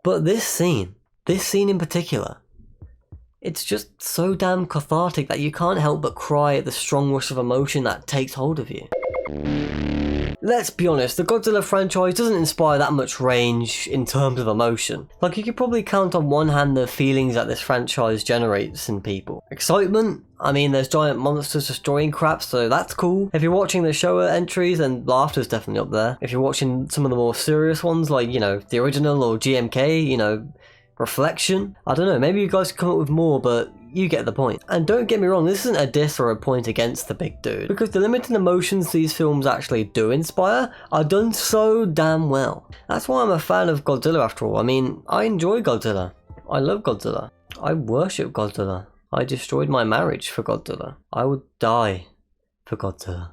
But this scene in particular, it's just so damn cathartic that you can't help but cry at the strong rush of emotion that takes hold of you. Let's be honest, the Godzilla franchise doesn't inspire that much range in terms of emotion. Like, you could probably count on one hand the feelings that this franchise generates in people. Excitement? I mean, there's giant monsters destroying crap, so that's cool. If you're watching the Showa entries, then laughter's definitely up there. If you're watching some of the more serious ones, like, you know, the original or GMK, you know, reflection, I don't know, maybe you guys could come up with more, but you get the point. And don't get me wrong, this isn't a diss or a point against the big dude, because the limited emotions these films actually do inspire are done so damn well. That's why I'm a fan of Godzilla after all. I mean, I enjoy Godzilla. I love Godzilla. I worship Godzilla. I destroyed my marriage for Godzilla. I would die for Godzilla.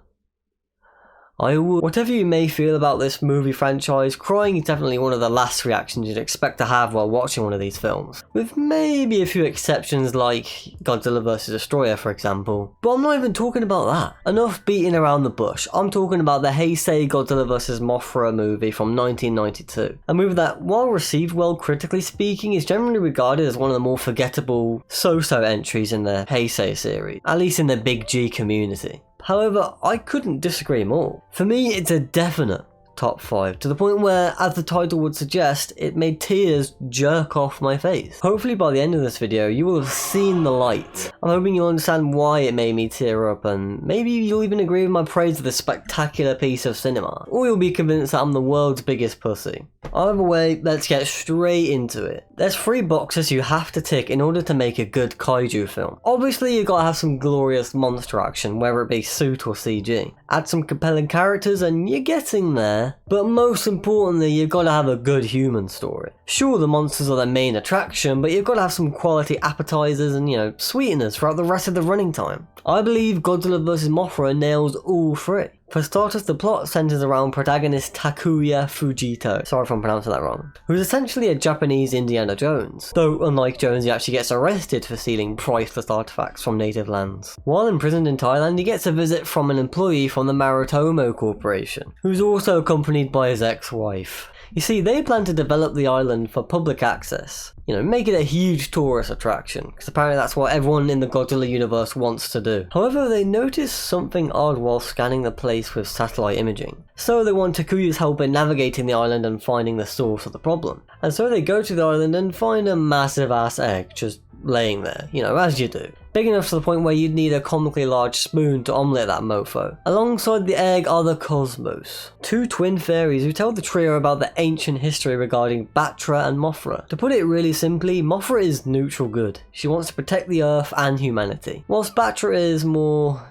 Whatever you may feel about this movie franchise, crying is definitely one of the last reactions you'd expect to have while watching one of these films. With maybe a few exceptions like Godzilla vs. Destroyer, for example. But I'm not even talking about that. Enough beating around the bush. I'm talking about the Heisei Godzilla vs. Mothra movie from 1992. A movie that, while received well critically speaking, is generally regarded as one of the more forgettable so-so entries in the Heisei series, at least in the Big G community. However, I couldn't disagree more. For me, it's a definite top 5, to the point where, as the title would suggest, it made tears jerk off my face. Hopefully by the end of this video, you will have seen the light. I'm hoping you'll understand why it made me tear up, and maybe you'll even agree with my praise of this spectacular piece of cinema. Or you'll be convinced that I'm the world's biggest pussy. Either way, let's get straight into it. There's 3 boxes you have to tick in order to make a good kaiju film. Obviously, you gotta have some glorious monster action, whether it be suit or CG. Add some compelling characters and you're getting there. But most importantly, you've got to have a good human story. Sure, the monsters are the main attraction, but you've got to have some quality appetizers and, you know, sweeteners throughout the rest of the running time. I believe Godzilla vs. Mothra nails all 3. For starters, the plot centers around protagonist Takuya Fujito, sorry if I'm pronouncing that wrong, who's essentially a Japanese Indiana Jones, though unlike Jones he actually gets arrested for stealing priceless artifacts from native lands. While imprisoned in Thailand, he gets a visit from an employee from the Maritomo Corporation, who's also accompanied by his ex-wife. You see, they plan to develop the island for public access. You know, make it a huge tourist attraction, because apparently that's what everyone in the Godzilla universe wants to do. However, they notice something odd while scanning the place with satellite imaging. So they want Takuya's help in navigating the island and finding the source of the problem. And so they go to the island and find a massive ass egg just laying there, you know, as you do. Big enough to the point where you'd need a comically large spoon to omelette that mofo. Alongside the egg are the Cosmos, 2 twin fairies who tell the trio about the ancient history regarding Batra and Mothra. To put it really simply, Mothra is neutral good. She wants to protect the Earth and humanity, whilst Batra is more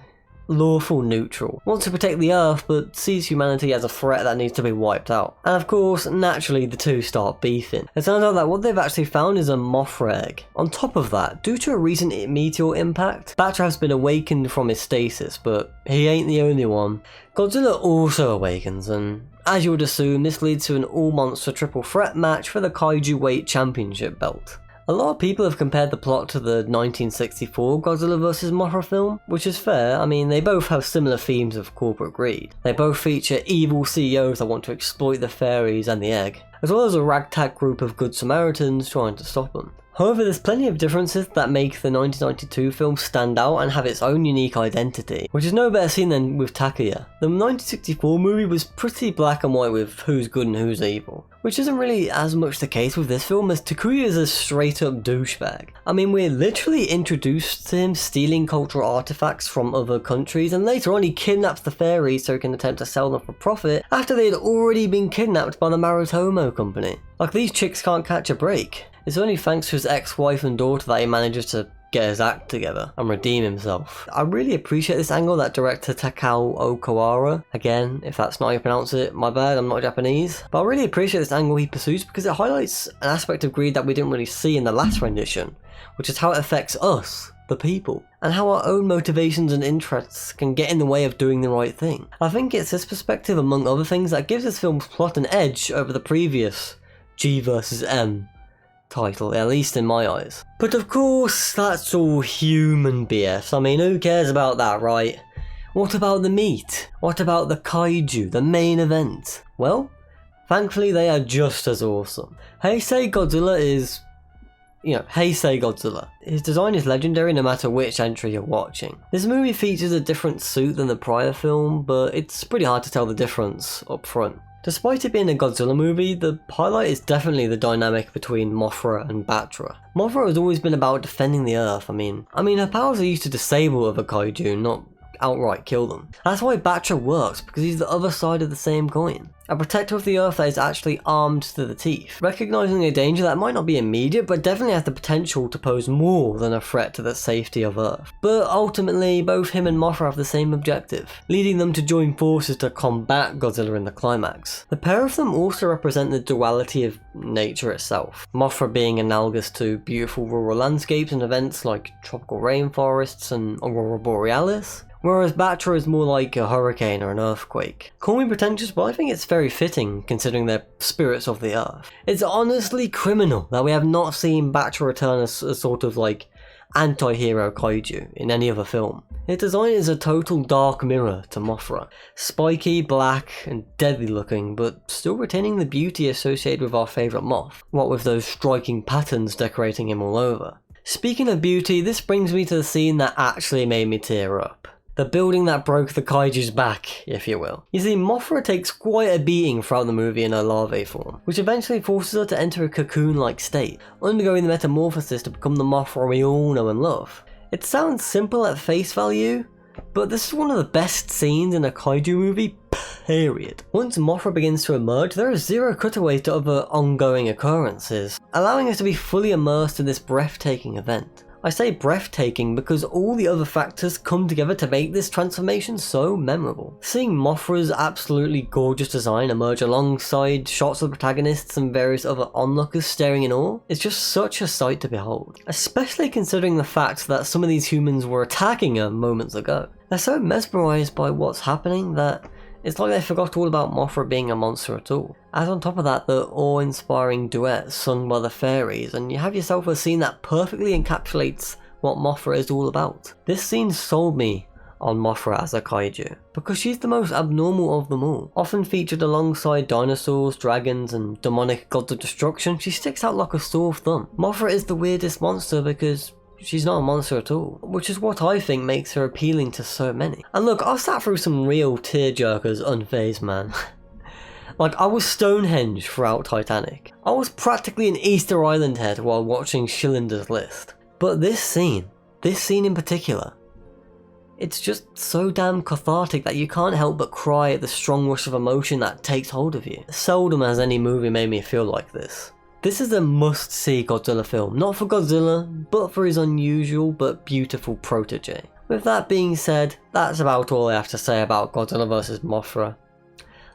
lawful neutral, wants to protect the Earth but sees humanity as a threat that needs to be wiped out. And of course, naturally the two start beefing. It turns out that what they've actually found is a Mothra egg. On top of that, due to a recent meteor impact, Batra has been awakened from his stasis, but he ain't the only one. Godzilla also awakens, and as you would assume, this leads to an all-monster triple threat match for the Kaiju Weight Championship belt. A lot of people have compared the plot to the 1964 Godzilla vs. Mothra film, which is fair. I mean, they both have similar themes of corporate greed. They both feature evil CEOs that want to exploit the fairies and the egg, as well as a ragtag group of good Samaritans trying to stop them. However, there's plenty of differences that make the 1992 film stand out and have its own unique identity, which is no better seen than with Takuya. The 1964 movie was pretty black and white with who's good and who's evil, which isn't really as much the case with this film, as Takuya is a straight up douchebag. I mean, we're literally introduced to him stealing cultural artifacts from other countries, and later on he kidnaps the fairies so he can attempt to sell them for profit after they had already been kidnapped by the Maritomo company. Like, these chicks can't catch a break. It's only thanks to his ex-wife and daughter that he manages to get his act together and redeem himself. I really appreciate this angle that director Takao Okawara, again, if that's not how you pronounce it, my bad, I'm not Japanese, but I really appreciate this angle he pursues because it highlights an aspect of greed that we didn't really see in the last rendition, which is how it affects us, the people, and how our own motivations and interests can get in the way of doing the right thing. I think it's this perspective, among other things, that gives this film's plot an edge over the previous G vs. M title, at least in my eyes. But of course, that's all human BS. I mean, who cares about that, right? What about the meat? What about the kaiju, the main event? Well, Thankfully, they are just as awesome. Heisei Godzilla is... Heisei Godzilla. His design is legendary no matter which entry you're watching. This movie features a different suit than the prior film, but it's pretty hard to tell the difference up front. Despite it being a Godzilla movie, the highlight is definitely the dynamic between Mothra and Batra. Mothra has always been about defending the Earth. I mean, her powers are used to disable other kaiju, not outright kill them. That's why Batra works, because he's the other side of the same coin. A protector of the Earth that is actually armed to the teeth, recognising a danger that might not be immediate but definitely has the potential to pose more than a threat to the safety of Earth. But ultimately, both him and Mothra have the same objective, leading them to join forces to combat Godzilla in the climax. The pair of them also represent the duality of nature itself, Mothra being analogous to beautiful rural landscapes and events like tropical rainforests and aurora borealis, whereas Batra is more like a hurricane or an earthquake. Call me pretentious, but I think it's very fitting considering they're spirits of the earth. It's honestly criminal that we have not seen Batra return as a sort of like anti-hero kaiju in any other film. Its design is a total dark mirror to Mothra. Spiky, black, and deadly looking, but still retaining the beauty associated with our favourite moth, what with those striking patterns decorating him all over. Speaking of beauty, this brings me to the scene that actually made me tear up. The building that broke the kaiju's back, if you will. You see, Mothra takes quite a beating throughout the movie in her larvae form, which eventually forces her to enter a cocoon-like state, undergoing the metamorphosis to become the Mothra we all know and love. It sounds simple at face value, but this is one of the best scenes in a kaiju movie, period. Once Mothra begins to emerge, there is zero cutaway to other ongoing occurrences, allowing us to be fully immersed in this breathtaking event. I say breathtaking because all the other factors come together to make this transformation so memorable. Seeing Mothra's absolutely gorgeous design emerge alongside shots of the protagonists and various other onlookers staring in awe is just such a sight to behold, especially considering the fact that some of these humans were attacking her moments ago. They're so mesmerised by what's happening that it's like they forgot all about Mothra being a monster at all. Add on top of that the awe-inspiring duet sung by the fairies, and you have yourself a scene that perfectly encapsulates what Mothra is all about. This scene sold me on Mothra as a kaiju, because she's the most abnormal of them all. Often featured alongside dinosaurs, dragons, and demonic gods of destruction, she sticks out like a sore thumb. Mothra is the weirdest monster because she's not a monster at all, which is what I think makes her appealing to so many. And look, I sat through some real tearjerkers unfazed, man. Like, I was Stonehenge throughout Titanic. I was practically an Easter Island head while watching Schindler's List. But this scene in particular, it's just so damn cathartic that you can't help but cry at the strong rush of emotion that takes hold of you. Seldom has any movie made me feel like this. This is a must-see Godzilla film, not for Godzilla, but for his unusual but beautiful protege. With that being said, that's about all I have to say about Godzilla vs. Mothra.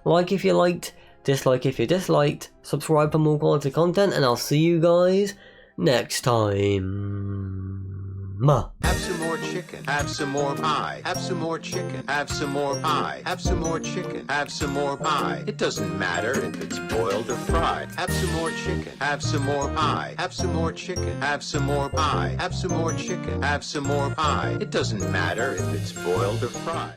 Like if you liked, dislike if you disliked, subscribe for more quality content, and I'll see you guys next time. Have some more chicken. Have some more pie. Have some more chicken. Have some more pie. Have some more chicken. Have some more pie. It doesn't matter if it's boiled or fried. Have some more chicken. Have some more pie. Have some more chicken. Have some more pie. Have some more chicken. Have some more pie. It doesn't matter if it's boiled or fried.